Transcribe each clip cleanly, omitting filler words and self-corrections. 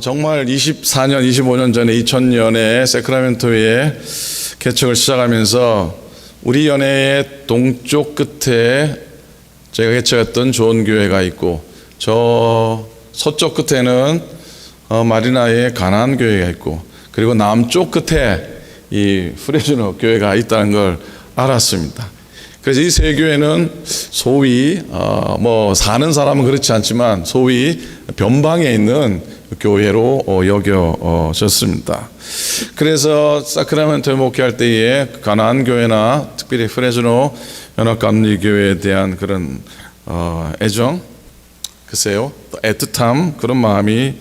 정말 24년, 25년 전에 2000년에 세크라멘토에 개척을 시작하면서 우리 연회의 동쪽 끝에 제가 개척했던 좋은 교회가 있고, 저 서쪽 끝에는 마리나의 가나안 교회가 있고, 그리고 남쪽 끝에 이 프레즈노 교회가 있다는 걸 알았습니다. 그래서 이 세 교회는 소위 사는 사람은 그렇지 않지만 소위 변방에 있는 교회로 여겨졌습니다. 그래서 사크라멘토에 목회할 때에 가나안 교회나 특별히 프레즈노 연합감리교회에 대한 그런 애정, 글쎄요, 또 애틋함, 그런 마음이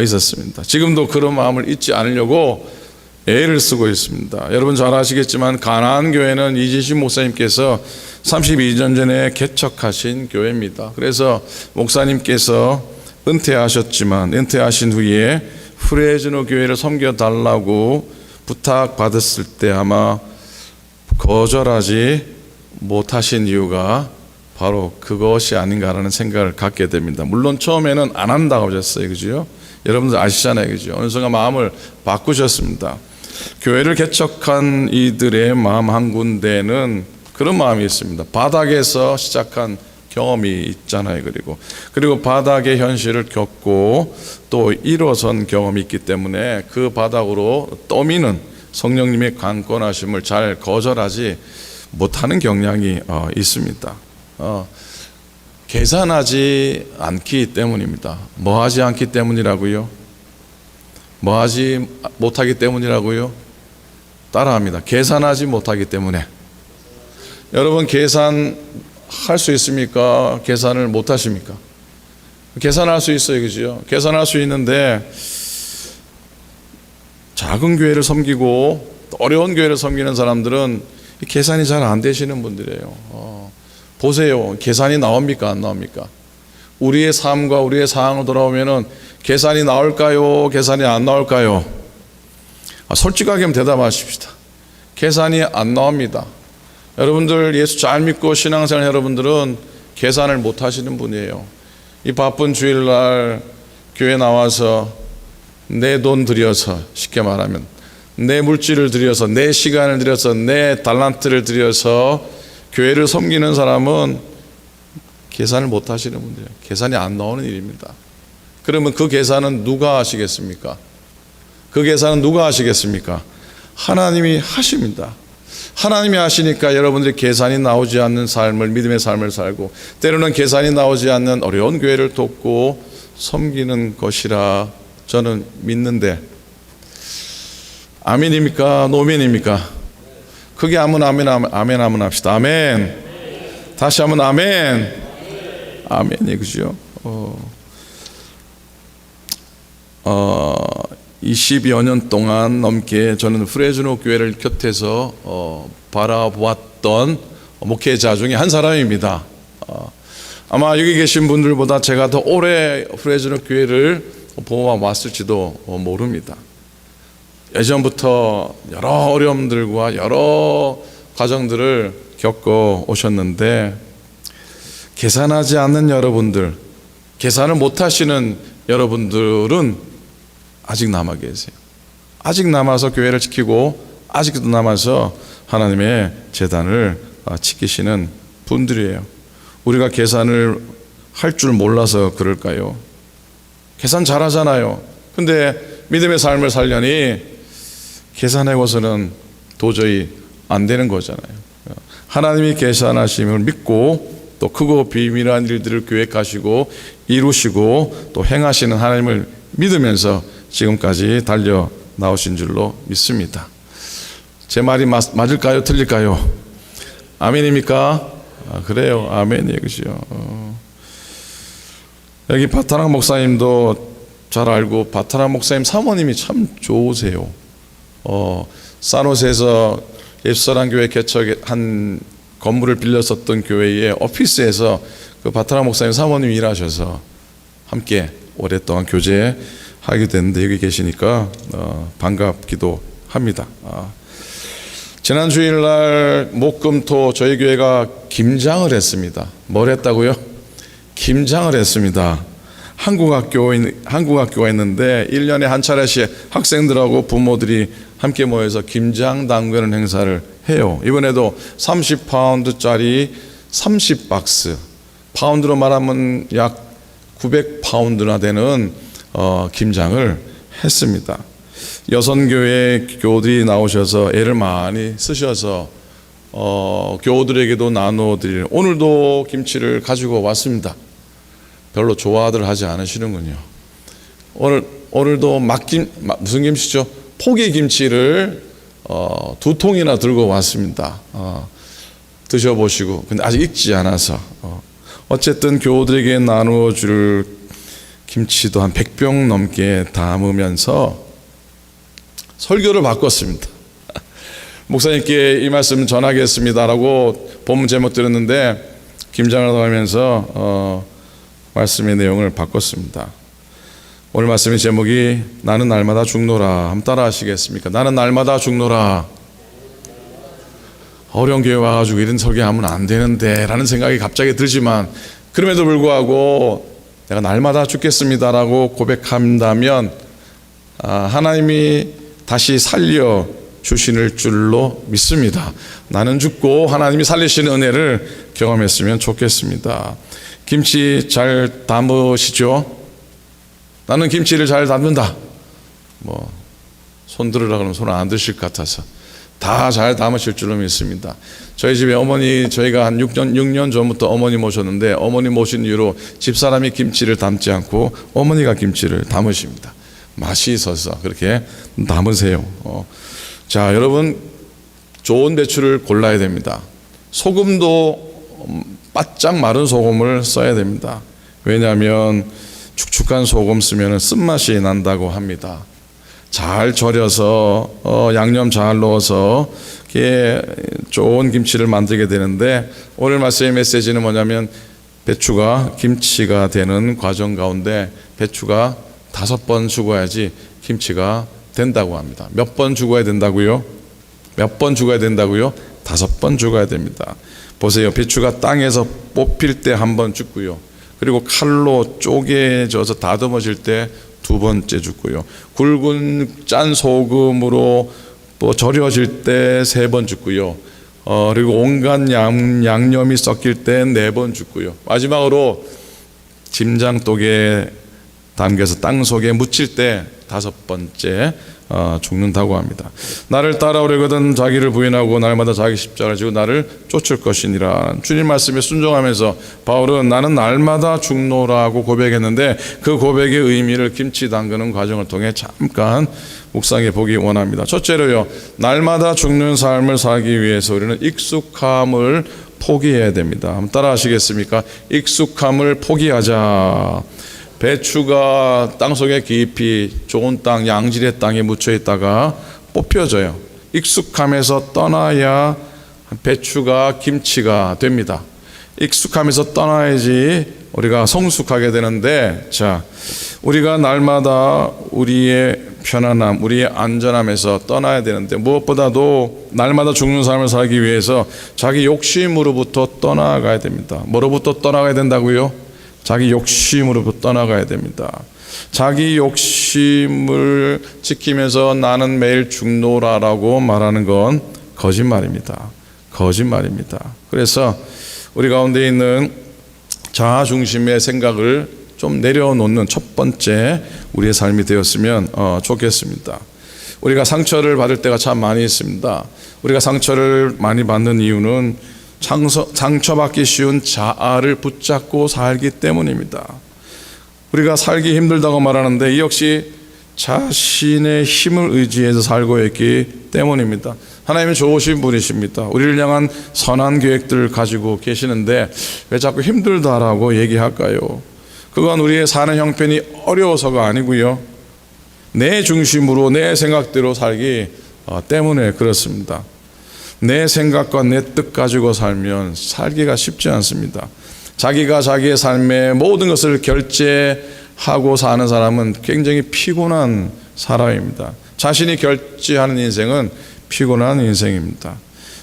있었습니다. 지금도 그런 마음을 잊지 않으려고 애를 쓰고 있습니다. 여러분 잘 아시겠지만 가나안 교회는 이진신 목사님께서 32년 전에 개척하신 교회입니다. 그래서 목사님께서 은퇴하셨지만 은퇴하신 후에 프레즈노 교회를 섬겨달라고 부탁받았을 때 아마 거절하지 못하신 이유가 바로 그것이 아닌가라는 생각을 갖게 됩니다. 물론 처음에는 안 한다고 하셨어요. 그죠? 여러분들 아시잖아요. 그죠? 어느 순간 마음을 바꾸셨습니다. 교회를 개척한 이들의 마음 한 군데는 그런 마음이 있습니다. 바닥에서 시작한 경험이 있잖아요. 그리고 바닥의 현실을 겪고 또 일어선 경험이 있기 때문에 그 바닥으로 떠미는 성령님의 강권하심을 잘 거절하지 못하는 경향이 있습니다. 계산하지 않기 때문입니다. 뭐 하지 않기 때문이라고요? 뭐 하지 못하기 때문이라고요? 따라합니다. 계산하지 못하기 때문에. 여러분 계산할 수 있습니까? 계산을 못 하십니까? 계산할 수 있어요. 그죠? 계산할 수 있는데 작은 교회를 섬기고 어려운 교회를 섬기는 사람들은 계산이 잘 안 되시는 분들이에요. 보세요. 계산이 나옵니까? 안 나옵니까? 우리의 삶과 우리의 상황으로 돌아오면은 계산이 나올까요? 계산이 안 나올까요? 솔직하게 한번 대답하십시다. 계산이 안 나옵니다. 여러분들 예수 잘 믿고 신앙생활 여러분들은 계산을 못 하시는 분이에요. 이 바쁜 주일날 교회 나와서 내 돈 들여서, 쉽게 말하면 내 물질을 들여서, 내 시간을 들여서, 내 달란트를 들여서 교회를 섬기는 사람은 계산을 못 하시는 분들이에요. 계산이 안 나오는 일입니다. 그러면 그 계산은 누가 하시겠습니까? 그 계산은 누가 하시겠습니까? 하나님이 하십니다. 하나님이 하시니까 여러분들이 계산이 나오지 않는 삶을, 믿음의 삶을 살고 때로는 계산이 나오지 않는 어려운 교회를 돕고 섬기는 것이라 저는 믿는데, 아멘입니까? 노멘입니까? 크게 아멘 한번 합시다. 아멘. 다시 한번 아멘. 아멘이 그죠? 20여 년 동안 넘게 저는 프레즈노 교회를 곁에서 바라보았던 목회자 중에 한 사람입니다. 아마 여기 계신 분들보다 제가 더 오래 프레즈노 교회를 보아왔을지도 모릅니다. 예전부터 여러 어려움들과 여러 과정들을 겪어 오셨는데, 계산하지 않는 여러분들, 계산을 못 하시는 여러분들은 아직 남아 계세요. 아직 남아서 교회를 지키고 아직도 남아서 하나님의 제단을 지키시는 분들이에요. 우리가 계산을 할 줄 몰라서 그럴까요? 계산 잘하잖아요. 근데 믿음의 삶을 살려니 계산해고서는 도저히 안 되는 거잖아요. 하나님이 계산하심을 믿고 또 크고 비밀한 일들을 계획하시고 이루시고 또 행하시는 하나님을 믿으면서 지금까지 달려 나오신 줄로 믿습니다. 제 말이 맞을까요? 틀릴까요? 아멘입니까? 그래요. 아멘이에요. 그죠? 여기 바타랑 목사님도 잘 알고, 바타랑 목사님 사모님이 참 좋으세요. 산호세에서 예수사랑 교회 개척한 건물을 빌렸었던 교회의 오피스에서 그 바타랑 목사님 사모님이 일하셔서 함께 오랫동안 교제하게 됐는데 여기 계시니까 반갑기도 합니다. 지난 주일날 목금토 저희 교회가 김장을 했습니다. 뭘 했다고요? 김장을 했습니다. 한국학교가 있는데 1년에 한 차례씩 학생들하고 부모들이 함께 모여서 김장 담그는 행사를 해요. 이번에도 30파운드짜리 30박스, 파운드로 말하면 약 900파운드나 되는 김장을 했습니다. 여선교회 교우들이 나오셔서 애를 많이 쓰셔서 교우들에게도 나누어 드리는, 오늘도 김치를 가지고 왔습니다. 별로 좋아들 하지 않으시는군요. 오늘도 무슨 김치죠? 포기 김치를 2통이나 들고 왔습니다. 드셔보시고, 근데 아직 익지 않아서 어쨌든 교우들에게 나누어 줄 김치도 한 100병 넘게 담으면서 설교를 바꿨습니다. 목사님께 이 말씀 전하겠습니다라고 본문 제목 들었는데 김장을 하면서 말씀의 내용을 바꿨습니다. 오늘 말씀의 제목이 나는 날마다 죽노라. 한번 따라 하시겠습니까? 나는 날마다 죽노라. 어려운 교회 와가지고 이런 설교하면 안 되는데 라는 생각이 갑자기 들지만, 그럼에도 불구하고 내가 날마다 죽겠습니다라고 고백한다면 하나님이 다시 살려 주실 줄로 믿습니다. 나는 죽고 하나님이 살리시는 은혜를 경험했으면 좋겠습니다. 김치 잘 담으시죠? 나는 김치를 잘 담는다. 손 들으라 그러면 손 안 드실 것 같아서 다 잘 담으실 줄로 믿습니다. 저희 집에 어머니, 저희가 한 6년 전부터 어머니 모셨는데, 어머니 모신 이후로 집사람이 김치를 담지 않고 어머니가 김치를 담으십니다. 맛이 있어서 그렇게 담으세요. 자, 여러분, 좋은 배추를 골라야 됩니다. 소금도 바짝 마른 소금을 써야 됩니다. 왜냐하면 축축한 소금 쓰면 쓴맛이 난다고 합니다. 잘 절여서 양념 잘 넣어서 이렇게 좋은 김치를 만들게 되는데, 오늘 말씀의 메시지는 뭐냐면 배추가 김치가 되는 과정 가운데 배추가 5번 죽어야지 김치가 된다고 합니다. 몇 번 죽어야 된다고요? 몇 번 죽어야 된다고요? 5번 죽어야 됩니다. 보세요. 배추가 땅에서 뽑힐 때 1번 죽고요. 그리고 칼로 쪼개져서 다듬어질 때 2번째 죽고요. 굵은 짠 소금으로 절여질 때 3번 죽고요. 그리고 온갖 양념이 섞일 때 4번 죽고요. 마지막으로 짐장독에 담겨서 땅 속에 묻힐 때 5번째 죽는다고 합니다. 나를 따라오려거든 자기를 부인하고 날마다 자기 십자가를 지고 나를 쫓을 것이니라. 주님 말씀에 순종하면서 바울은 나는 날마다 죽노라고 고백했는데, 그 고백의 의미를 김치 담그는 과정을 통해 잠깐 묵상해 보기 원합니다. 첫째로요, 날마다 죽는 삶을 살기 위해서 우리는 익숙함을 포기해야 됩니다. 한번 따라 하시겠습니까? 익숙함을 포기하자. 배추가 땅속에 깊이 좋은 땅, 양질의 땅에 묻혀 있다가 뽑혀져요. 익숙함에서 떠나야 배추가 김치가 됩니다. 익숙함에서 떠나야지 우리가 성숙하게 되는데, 자, 우리가 날마다 우리의 편안함, 우리의 안전함에서 떠나야 되는데, 무엇보다도 날마다 죽는 삶을 살기 위해서 자기 욕심으로부터 떠나가야 됩니다. 뭐로부터 떠나가야 된다고요? 자기 욕심으로부터 떠나가야 됩니다. 자기 욕심을 지키면서 나는 매일 죽노라라고 말하는 건 거짓말입니다. 거짓말입니다. 그래서 우리 가운데 있는 자아 중심의 생각을 좀 내려놓는 첫 번째 우리의 삶이 되었으면 좋겠습니다. 우리가 상처를 받을 때가 참 많이 있습니다. 우리가 상처를 많이 받는 이유는 상처받기 쉬운 자아를 붙잡고 살기 때문입니다. 우리가 살기 힘들다고 말하는데 이 역시 자신의 힘을 의지해서 살고 있기 때문입니다. 하나님은 좋으신 분이십니다. 우리를 향한 선한 계획들을 가지고 계시는데 왜 자꾸 힘들다라고 얘기할까요? 그건 우리의 사는 형편이 어려워서가 아니고요, 내 중심으로 내 생각대로 살기 때문에 그렇습니다. 내 생각과 내 뜻 가지고 살면 살기가 쉽지 않습니다. 자기가 자기의 삶의 모든 것을 결제하고 사는 사람은 굉장히 피곤한 사람입니다. 자신이 결제하는 인생은 피곤한 인생입니다.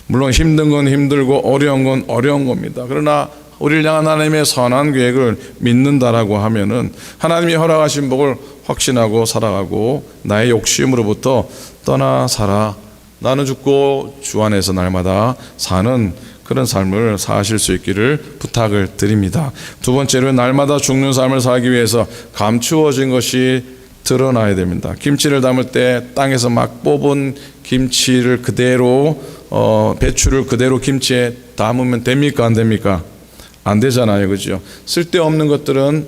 물론 힘든 건 힘들고 어려운 건 어려운 겁니다. 그러나 우리를 향한 하나님의 선한 계획을 믿는다라고 하면은 하나님이 허락하신 복을 확신하고 살아가고 나의 욕심으로부터 떠나 살아 나는 죽고 주 안에서 날마다 사는 그런 삶을 사실 수 있기를 부탁을 드립니다. 두 번째로 날마다 죽는 삶을 살기 위해서 감추어진 것이 드러나야 됩니다. 김치를 담을 때 땅에서 막 뽑은 김치를 그대로 배추를 그대로 김치에 담으면 됩니까? 안 됩니까? 안 되잖아요. 그죠? 쓸데없는 것들은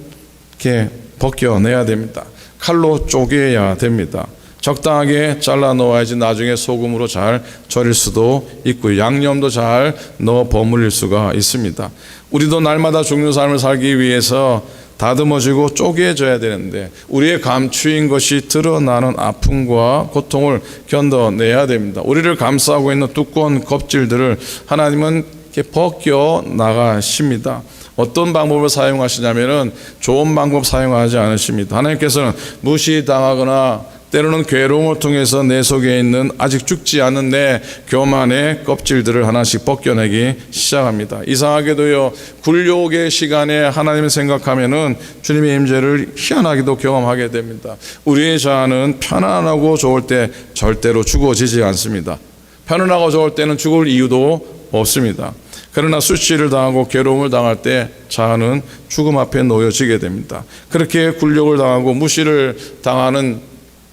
이렇게 벗겨내야 됩니다. 칼로 쪼개야 됩니다. 적당하게 잘라 놓아야지 나중에 소금으로 잘 절일 수도 있고 양념도 잘 넣어 버무릴 수가 있습니다. 우리도 날마다 죽는 삶을 살기 위해서 다듬어지고 쪼개져야 되는데 우리의 감추인 것이 드러나는 아픔과 고통을 견뎌내야 됩니다. 우리를 감싸고 있는 두꺼운 껍질들을 하나님은 이렇게 벗겨 나가십니다. 어떤 방법을 사용하시냐면은 좋은 방법 사용하지 않으십니다. 하나님께서는 무시당하거나 때로는 괴로움을 통해서 내 속에 있는 아직 죽지 않은 내 교만의 껍질들을 하나씩 벗겨내기 시작합니다. 이상하게도요, 굴욕의 시간에 하나님을 생각하면은 주님의 임재를 희한하게도 경험하게 됩니다. 우리의 자아는 편안하고 좋을 때 절대로 죽어지지 않습니다. 편안하고 좋을 때는 죽을 이유도 없습니다. 그러나 수치를 당하고 괴로움을 당할 때 자아는 죽음 앞에 놓여지게 됩니다. 그렇게 굴욕을 당하고 무시를 당하는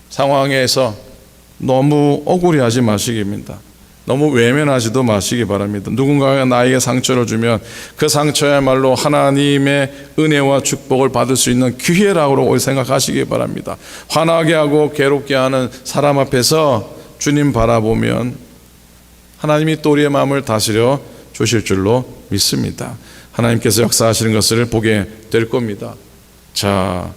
상황에서 너무 억울해하지 마시기입니다. 너무 외면하지도 마시기 바랍니다. 누군가가 나에게 상처를 주면 그 상처야말로 하나님의 은혜와 축복을 받을 수 있는 기회라고 생각하시기 바랍니다. 화나게 하고 괴롭게 하는 사람 앞에서 주님 바라보면 하나님이 또 우리의 마음을 다스려 주실 줄로 믿습니다. 하나님께서 역사하시는 것을 보게 될 겁니다. 자,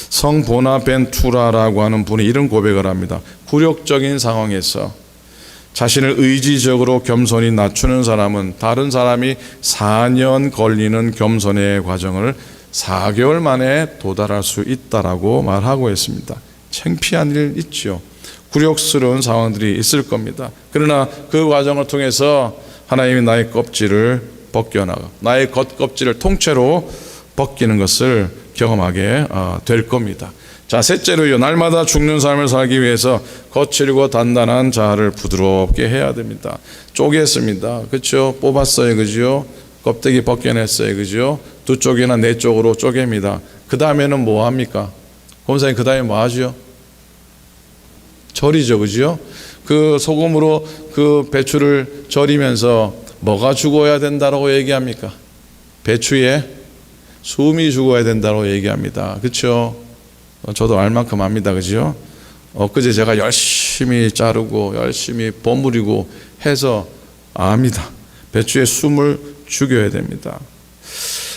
성 보나벤투라라고 하는 분이 이런 고백을 합니다. 굴욕적인 상황에서 자신을 의지적으로 겸손히 낮추는 사람은 다른 사람이 4년 걸리는 겸손의 과정을 4개월 만에 도달할 수 있다라고 말하고 있습니다. 창피한 일 있죠. 굴욕스러운 상황들이 있을 겁니다. 그러나 그 과정을 통해서 하나님이 나의 껍질을 벗겨나가 나의 겉껍질을 통째로 벗기는 것을 경험하게 될 겁니다. 자, 셋째로요, 날마다 죽는 삶을 살기 위해서 거칠고 단단한 자아를 부드럽게 해야 됩니다. 쪼갰습니다. 그렇죠? 뽑았어요. 그죠? 껍데기 벗겨냈어요. 그죠? 두 쪽이나 네 쪽으로 쪼갭니다. 그 다음에는 뭐 합니까? 검사님, 그 다음에 뭐 하죠? 절이죠. 그죠? 그 소금으로 그 배추를 절이면서 뭐가 죽어야 된다고 얘기합니까? 배추에 숨이 죽어야 된다고 얘기합니다. 그렇죠? 저도 알 만큼 압니다. 그죠? 엊그제 제가 열심히 자르고 열심히 버무리고 해서 압니다. 배추에 숨을 죽여야 됩니다.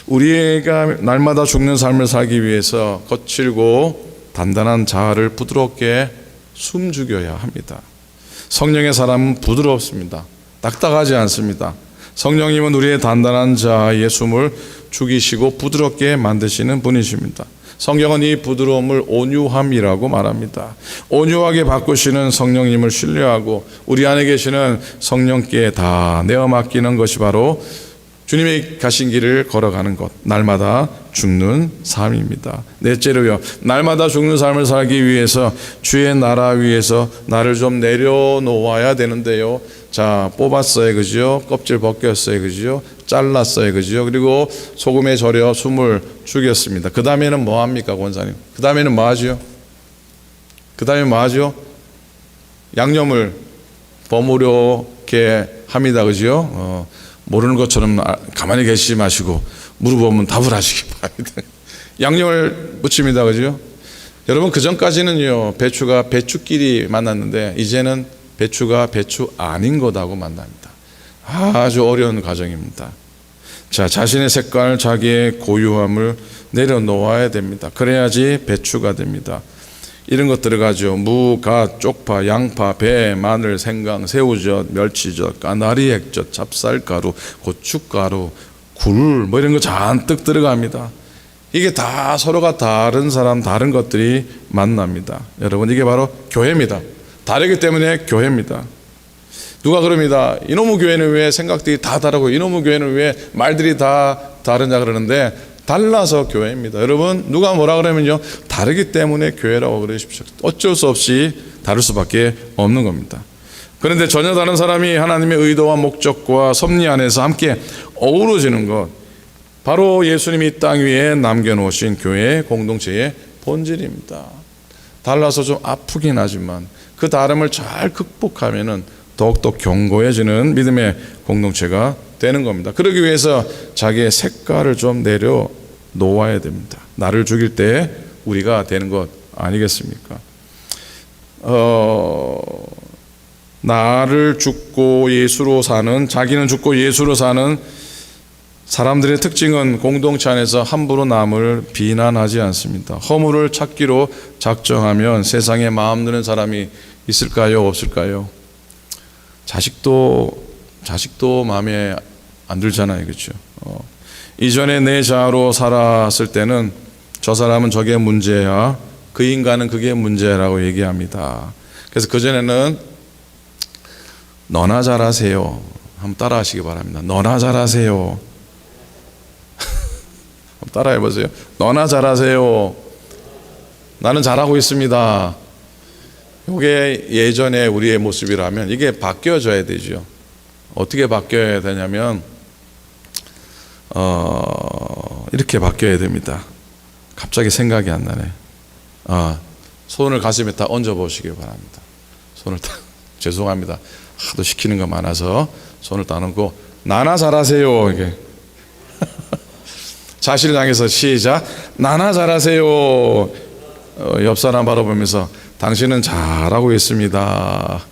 우리가 날마다 죽는 삶을 살기 위해서 거칠고 단단한 자아를 부드럽게 숨 죽여야 합니다. 성령의 사람은 부드럽습니다. 딱딱하지 않습니다. 성령님은 우리의 단단한 자아의 숨을 죽이시고 부드럽게 만드시는 분이십니다. 성경은 이 부드러움을 온유함이라고 말합니다. 온유하게 바꾸시는 성령님을 신뢰하고 우리 안에 계시는 성령께 다 내어 맡기는 것이 바로 주님이 가신 길을 걸어가는 것, 날마다 죽는 삶입니다. 넷째로요, 날마다 죽는 삶을 살기 위해서 주의 나라 위에서 나를 좀 내려놓아야 되는데요. 자, 뽑았어요. 그죠? 껍질 벗겼어요. 그죠? 잘랐어요. 그죠? 그리고 소금에 절여 숨을 죽였습니다. 그 다음에는 뭐 합니까, 권사님? 그 다음에는 뭐 하죠? 그 다음에 뭐 하죠? 양념을 버무려게 합니다. 그죠? 모르는 것처럼 가만히 계시지 마시고 물어보면 답을 하시기 바랍니다. 양념을 묻힙니다. 그죠? 여러분, 그 전까지는요, 배추가 배추끼리 만났는데 이제는 배추가 배추 아닌 것하고 만납니다. 아주 어려운 과정입니다. 자, 자신의 색깔, 자기의 고유함을 내려놓아야 됩니다. 그래야지 배추가 됩니다. 이런 것 들어가죠. 무, 갓, 쪽파, 양파, 배, 마늘, 생강, 새우젓, 멸치젓, 까나리 액젓, 찹쌀가루, 고춧가루, 굴, 뭐 이런 거 잔뜩 들어갑니다. 이게 다 서로가 다른 사람, 다른 것들이 만납니다. 여러분, 이게 바로 교회입니다. 다르기 때문에 교회입니다. 누가 그럽니다. 이놈의 교회는 왜 생각들이 다 다르고 이놈의 교회는 왜 말들이 다 다르냐 그러는데 달라서 교회입니다. 여러분 누가 뭐라 그러면요 다르기 때문에 교회라고 그러십시오. 어쩔 수 없이 다를 수밖에 없는 겁니다. 그런데 전혀 다른 사람이 하나님의 의도와 목적과 섭리 안에서 함께 어우러지는 것, 바로 예수님이 이 땅 위에 남겨놓으신 교회의 공동체의 본질입니다. 달라서 좀 아프긴 하지만 그 다름을 잘 극복하면은 더욱더 견고해지는 믿음의 공동체가 되는 겁니다. 그러기 위해서 자기의 색깔을 좀 내려놓아야 됩니다. 나를 죽일 때 우리가 되는 것 아니겠습니까? 나를 죽고 예수로 사는, 자기는 죽고 예수로 사는 사람들의 특징은 공동체 안에서 함부로 남을 비난하지 않습니다. 허물을 찾기로 작정하면 세상에 마음 드는 사람이 있을까요? 없을까요? 자식도 마음에 안 들잖아요. 그렇죠? 이전에 내 자아로 살았을 때는 저 사람은 저게 문제야, 그 인간은 그게 문제라고 얘기합니다. 그래서 그전에는 너나 잘하세요. 한번 따라 하시기 바랍니다. 너나 잘하세요. 한번 따라 해보세요. 너나 잘하세요. 나는 잘하고 있습니다. 이게 예전에 우리의 모습이라면 이게 바뀌어져야 되죠. 어떻게 바뀌어야 되냐면 이렇게 바뀌어야 됩니다. 갑자기 생각이 안 나네. 손을 가슴에 딱 얹어 보시기 바랍니다. 손을 딱, 죄송합니다. 하도 시키는 거 많아서 손을 딱 얹고 나나 잘하세요. 이게 자신을 향해서 시작. 나나 잘하세요. 옆 사람 바라보면서 당신은 잘하고 있습니다.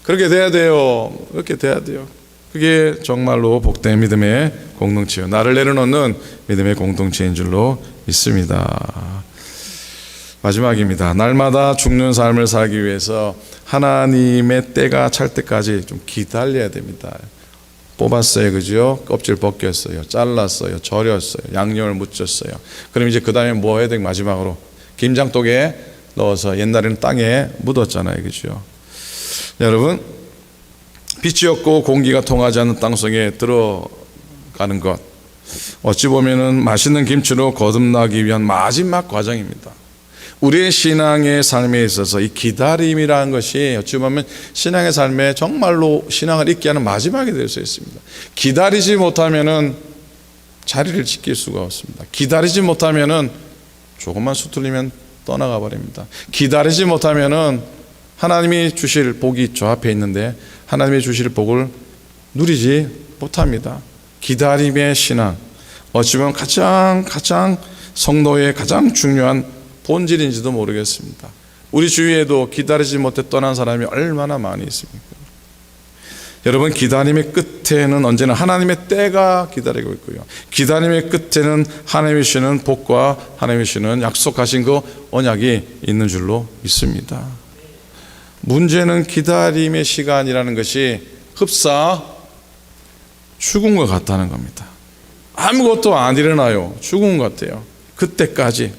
그렇게 돼야 돼요. 그렇게 돼야 돼요. 그게 정말로 복된 믿음의 공동체요. 나를 내려놓는 믿음의 공동체인 줄로 믿습니다. 마지막입니다. 날마다 죽는 삶을 살기 위해서 하나님의 때가 찰 때까지 좀 기다려야 됩니다. 뽑았어요, 그죠? 껍질 벗겼어요, 잘랐어요, 절였어요, 양념을 묻혔어요. 그럼 이제 그 다음에 뭐 해야 돼? 마지막으로 김장독에 넣어서, 옛날에는 땅에 묻었잖아요, 그죠? 여러분, 빛이 없고 공기가 통하지 않는 땅속에 들어가는 것, 어찌 보면은 맛있는 김치로 거듭나기 위한 마지막 과정입니다. 우리의 신앙의 삶에 있어서 이 기다림이라는 것이 어찌 보면 신앙의 삶에 정말로 신앙을 잊게 하는 마지막이 될 수 있습니다. 기다리지 못하면은 자리를 지킬 수가 없습니다. 기다리지 못하면은 조금만 수틀리면 떠나가 버립니다. 기다리지 못하면은 하나님이 주실 복이 저 앞에 있는데 하나님이 주실 복을 누리지 못합니다. 기다림의 신앙, 어찌 보면 가장 성도의 가장 중요한 본질인지도 모르겠습니다. 우리 주위에도 기다리지 못해 떠난 사람이 얼마나 많이 있습니까? 여러분, 기다림의 끝에는 언제나 하나님의 때가 기다리고 있고요, 기다림의 끝에는 하나님이 주시는 복과 하나님이 주시는 약속하신 그 언약이 있는 줄로 믿습니다. 문제는 기다림의 시간이라는 것이 흡사 죽은 것 같다는 겁니다. 아무것도 안 일어나요. 죽은 것 같아요. 그때까지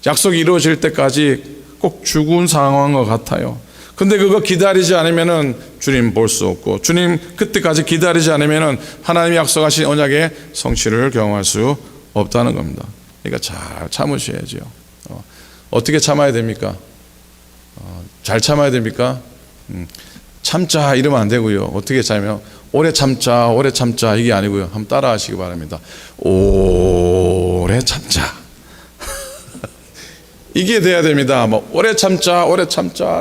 약속이 이루어질 때까지 꼭 죽은 상황인 것 같아요. 근데 그거 기다리지 않으면은 주님 볼 수 없고, 주님 그때까지 기다리지 않으면은 하나님이 약속하신 언약의 성취를 경험할 수 없다는 겁니다. 그러니까 잘 참으셔야죠. 어떻게 참아야 됩니까? 잘 참아야 됩니까? 참자 이러면 안 되고요. 어떻게 참으면 오래 참자 이게 아니고요. 한번 따라 하시기 바랍니다. 오래 참자. 이게 돼야 됩니다. 뭐 오래 참자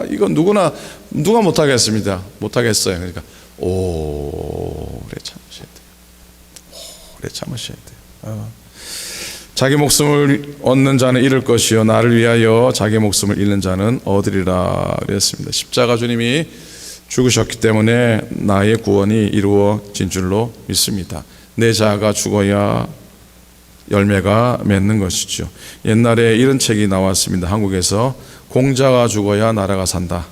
이건 누가 못하겠습니다. 못하겠어요. 그러니까 오래 참으셔야 돼요. 오래 참으셔야 돼요. 자기 목숨을 얻는 자는 잃을 것이요 나를 위하여 자기 목숨을 잃는 자는 얻으리라 그랬습니다. 십자가 주님이 죽으셨기 때문에 나의 구원이 이루어진 줄로 믿습니다. 내 자아가 죽어야 열매가 맺는 것이죠. 옛날에 이런 책이 나왔습니다. 한국에서 공자가 죽어야 나라가 산다.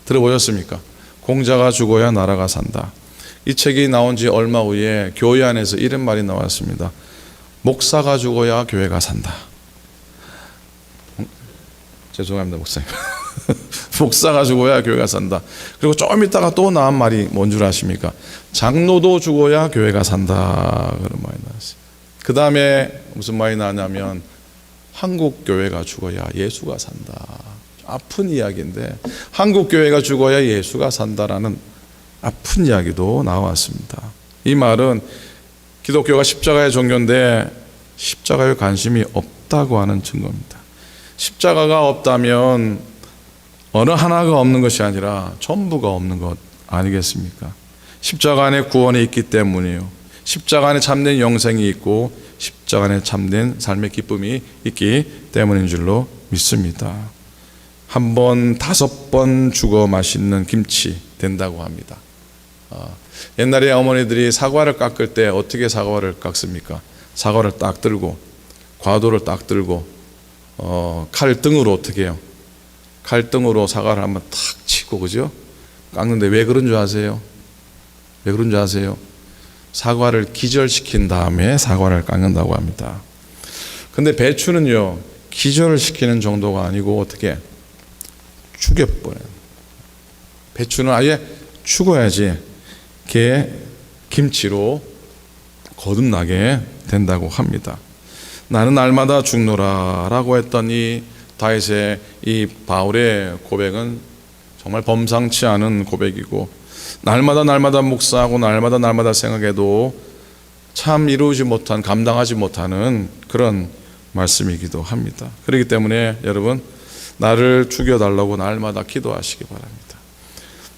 들어보셨습니까? 공자가 죽어야 나라가 산다. 이 책이 나온 지 얼마 후에 교회 안에서 이런 말이 나왔습니다. 목사가 죽어야 교회가 산다. 죄송합니다, 목사님. 목사가 죽어야 교회가 산다. 그리고 좀 있다가 또 나온 말이 뭔 줄 아십니까? 장로도 죽어야 교회가 산다. 그런 말이 나왔어요. 그 다음에 무슨 말이 나냐면 한국 교회가 죽어야 예수가 산다. 아픈 이야기인데 한국 교회가 죽어야 예수가 산다라는 아픈 이야기도 나왔습니다. 이 말은 기독교가 십자가의 종교인데 십자가에 관심이 없다고 하는 증거입니다. 십자가가 없다면 어느 하나가 없는 것이 아니라 전부가 없는 것 아니겠습니까? 십자가 안에 구원이 있기 때문이에요. 십자가 안에 참된 영생이 있고 십자가 안에 참된 삶의 기쁨이 있기 때문인 줄로 믿습니다. 한 번, 5번 죽어 맛있는 김치 된다고 합니다. 옛날에 어머니들이 사과를 깎을 때 어떻게 사과를 깎습니까? 사과를 딱 들고 과도를 딱 들고 칼등으로 어떻게 해요? 칼등으로 사과를 한번 탁 치고 그죠? 깎는데 왜 그런 줄 아세요? 왜 그런 줄 아세요? 사과를 기절시킨 다음에 사과를 깎는다고 합니다. 근데 배추는요 기절을 시키는 정도가 아니고 어떻게 죽여버려요. 배추는 아예 죽어야지 걔 김치로 거듭나게 된다고 합니다. 나는 날마다 죽노라 라고 했더니 다윗의 이 바울의 고백은 정말 범상치 않은 고백이고 날마다 묵상하고 날마다 생각해도 참 이루지 못한 감당하지 못하는 그런 말씀이기도 합니다. 그렇기 때문에 여러분 나를 죽여달라고 날마다 기도하시기 바랍니다.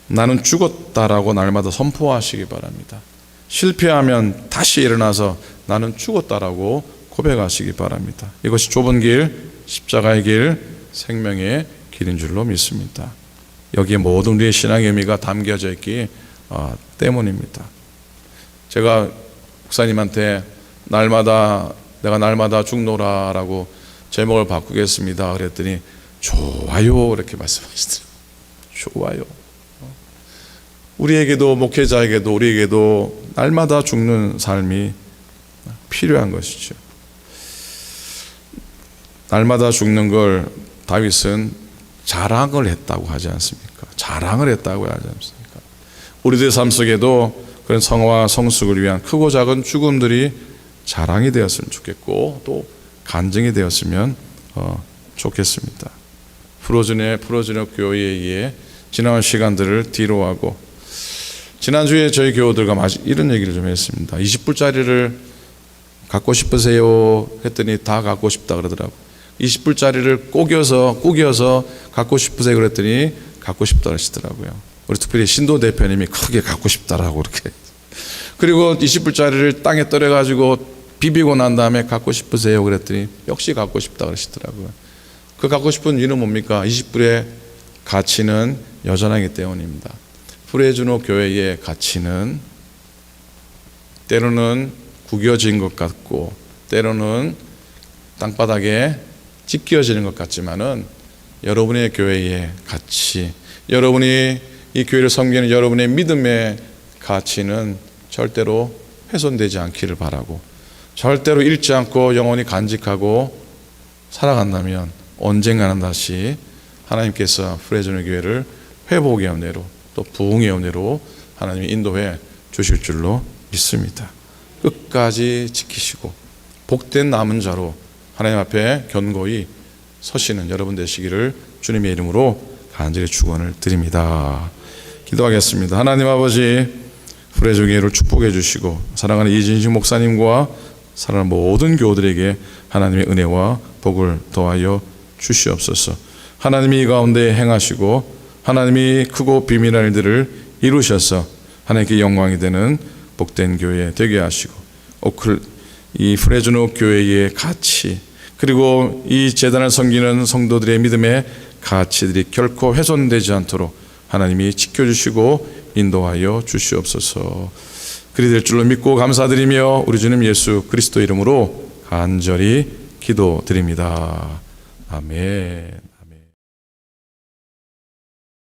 나는 죽었다라고 날마다 선포하시기 바랍니다. 실패하면 다시 일어나서 나는 죽었다라고 고백하시기 바랍니다. 이것이 좁은 길, 십자가의 길, 생명의 길인 줄로 믿습니다. 여기에 모든 우리의 신앙의 의미가 담겨져 있기 때문입니다. 제가 목사님한테 내가 날마다 죽노라라고 제목을 바꾸겠습니다. 그랬더니 좋아요 이렇게 말씀하시더라고요. 좋아요. 우리에게도 목회자에게도 우리에게도 날마다 죽는 삶이 필요한 것이죠. 날마다 죽는 걸 다윗은 자랑을 했다고 하지 않습니까? 자랑을 했다고 하지 않습니까? 우리들 삶 속에도 그런 성화와 성숙을 위한 크고 작은 죽음들이 자랑이 되었으면 좋겠고 또 간증이 되었으면 좋겠습니다. 프로즈네 교회에 지나온 시간들을 뒤로하고 지난주에 저희 교우들과 이런 얘기를 좀 했습니다. 20불짜리를 갖고 싶으세요? 했더니 다 갖고 싶다 그러더라고요. 20불짜리를 꾸겨서 갖고 싶으세요? 그랬더니 갖고 싶다 그러시더라고요. 우리 특별히 신도 대표님이 크게 갖고 싶다라고 그렇게. 그리고 20불짜리를 땅에 떨어가지고 비비고 난 다음에 갖고 싶으세요? 그랬더니 역시 갖고 싶다 그러시더라고요. 그 갖고 싶은 이유는 뭡니까? 20불의 가치는 여전하기 때문입니다. 프레즈노 교회의 가치는 때로는 구겨진 것 같고 때로는 땅바닥에 찢겨지는 것 같지만은 여러분의 교회의 가치, 여러분이 이 교회를 섬기는 여러분의 믿음의 가치는 절대로 훼손되지 않기를 바라고 절대로 잃지 않고 영원히 간직하고 살아간다면 언젠가는 다시 하나님께서 프레즈노 교회를 회복의 은혜로 또 부흥의 은혜로 하나님이 인도해 주실 줄로 믿습니다. 끝까지 지키시고 복된 남은 자로 하나님 앞에 견고히 서시는 여러분 되시기를 주님의 이름으로 간절히 축원을 드립니다. 기도하겠습니다. 하나님 아버지 프레즈노 교회를 축복해 주시고 사랑하는 이진식 목사님과 사랑하는 모든 교우들에게 하나님의 은혜와 복을 더하여 주시옵소서. 하나님이 이 가운데 행하시고 하나님이 크고 비밀한 일들을 이루셔서 하나님께 영광이 되는 복된 교회 되게 하시고 이 프레즈노 교회의 가치 그리고 이 제단을 섬기는 성도들의 믿음의 가치들이 결코 훼손되지 않도록 하나님이 지켜주시고 인도하여 주시옵소서. 그리 될 줄로 믿고 감사드리며 우리 주님 예수 그리스도 이름으로 간절히 기도드립니다. 아멘.